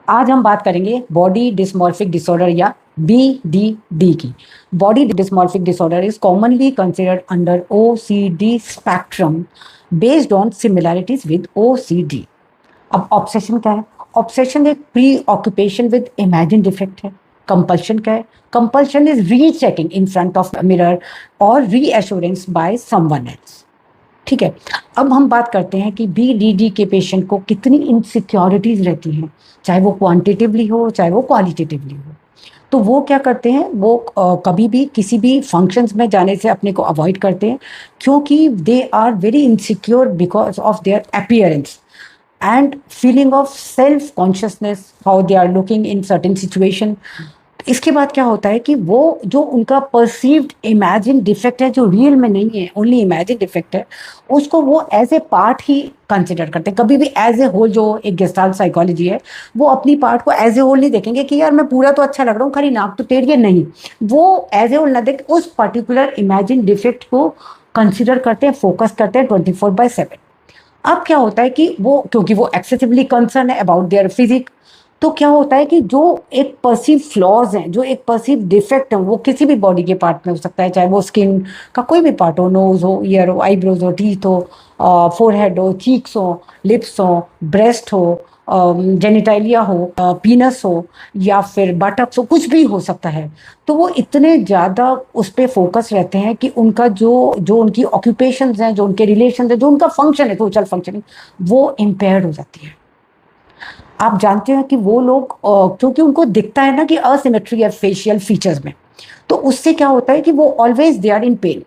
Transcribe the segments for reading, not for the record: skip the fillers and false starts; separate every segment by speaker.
Speaker 1: आज हम बात करेंगे बॉडी डिस्मॉर्फिक डिसऑर्डर या BDD की। Body dysmorphic disorder is commonly considered under OCD spectrum based on similarities with OCD। अब ऑब्सेशन क्या है? ऑब्सेशन एक pre occupation with imagine defect है। कंपल्शन क्या है? Compulsion is rechecking in front of mirror और रीएश्योरेंस बाय समवन एल्स। ठीक है, अब हम बात करते हैं कि BDD के पेशेंट को कितनी इनसिक्योरिटीज रहती हैं, चाहे वो क्वांटिटिवली हो चाहे वो क्वालिटेटिवली हो। तो वो क्या करते हैं, वो कभी भी किसी भी फंक्शंस में जाने से अपने को अवॉइड करते हैं, क्योंकि they are very insecure because of their appearance and feeling of self consciousness, how they are looking in certain situation. इसके बाद क्या होता है कि वो जो उनका परसीव्ड इमेजिन डिफेक्ट है, जो रियल में नहीं है, ओनली इमेजिन डिफेक्ट है, उसको वो एज ए पार्ट ही कंसिडर करते हैं। कभी भी एज ए होल, जो एक गेस्टाल्ट साइकोलॉजी है, वो अपनी पार्ट को एज ए होल नहीं देखेंगे कि यार मैं पूरा तो अच्छा लग रहा हूँ, खाली नाक तो टेढ़ी है, नहीं। वो एज ए होल ना देख, उस पर्टिकुलर इमेजिन डिफेक्ट को कंसिडर करते हैं, फोकस करते हैं 24/7। अब क्या होता है कि वो, क्योंकि वो एक्सेसिवली कंसर्न है अबाउट देयर फिजिक, तो क्या होता है कि जो एक परसीव फ्लॉज हैं, जो एक परसीव डिफेक्ट है, वो किसी भी बॉडी के पार्ट में हो सकता है, चाहे वो स्किन का कोई भी पार्ट हो, नोज हो, ईयर हो, आईब्रोज हो, टीथ हो, फोरहेड हो, चीक्स हो, लिप्स हो, ब्रेस्ट हो, जेनिटालिया हो, पीनस हो, या फिर बटक्स हो, कुछ भी हो सकता है। तो वो इतने ज़्यादा उस पर फोकस रहते हैं कि उनका जो जो उनकी ऑक्यूपेशंस हैं, जो उनके रिलेशन है, जो उनका फंक्शन है, सोशल फंक्शनिंग, वो इम्पेयर्ड हो जाती है। आप जानते हैं कि वो लोग क्योंकि उनको दिखता है ना कि असिमेट्री है फेशियल फीचर्स में, तो उससे क्या होता है कि वो always they are in pain.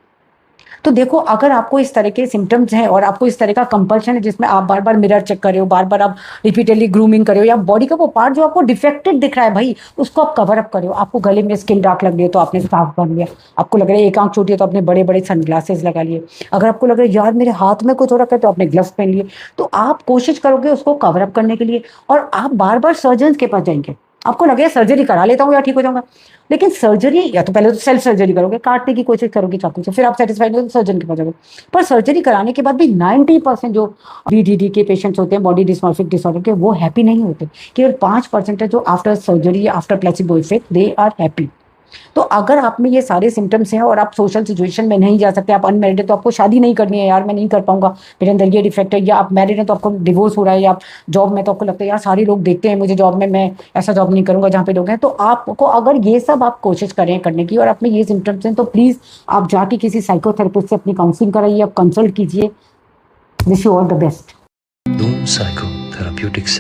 Speaker 1: तो देखो, अगर आपको इस तरह के सिम्टम्स हैं और आपको इस तरह का कंपल्शन है जिसमें आप बार बार मिरर चेक कर रहे हो, बार बार आप रिपीटेडली ग्रूमिंग कर रहे हो, या बॉडी का वो पार्ट जो आपको डिफेक्टेड दिख रहा है भाई, उसको आप कवर अप कर रहे हो। आपको गले में स्किन डार्क लग रही है तो आपने साफ कर लिया, आपको लग रहा है एक आंख छोटी है तो आपने बड़े बड़े सनग्लासेस लगा लिए, अगर आपको लग रहा है यार मेरे हाथ में कुछ हो रखा है तो आपने ग्लव्स पहन लिए। तो आप कोशिश करोगे उसको कवर अप करने के लिए, और आप बार बार सर्जन के पास जाएंगे। आपको लगेगा सर्जरी करा लेता हूँ या ठीक हो जाऊंगा, लेकिन सर्जरी, या तो पहले तो सेल्फ सर्जरी करोगे, काटने की कोशिश करोगे चाकू से, फिर आप सेटिस्फाइड हो तो सर्जन के पास जाओगे। पर सर्जरी कराने के बाद भी 90% जो BDD के पेशेंट्स होते हैं, बॉडी डिस्मॉर्फिक डिसऑर्डर के, वो हैप्पी नहीं होते। केवल 5% है जो आफ्टर सर्जरी या after placebo effect they are happy. तो अगर आप में ये सारे सिम्टम्स हैं और आप सोशल सिचुएशन में नहीं जा सकते, आप अनमैरिड है तो आपको शादी नहीं करनी है, यार मैं नहीं कर पाऊंगा, मेरे अंदर ये डिफेक्ट है, या आप मैरिड हैं तो आपको डिवोर्स हो रहा है, या आप जॉब में तो आपको लगता है यार सारे लोग देखते हैं मुझे जॉब में, मैं ऐसा जॉब नहीं करूंगा जहाँ पे लोग हैं, तो आपको अगर ये सब आप कोशिश करें करने की और आप में ये सिम्टम्स हैं, तो प्लीज़ आप जाके किसी साइकोथेरेपिस्ट से अपनी काउंसलिंग कराइए, आप कंसल्ट कीजिए। Wish you all the best.
Speaker 2: Doom Psycho Therapeutics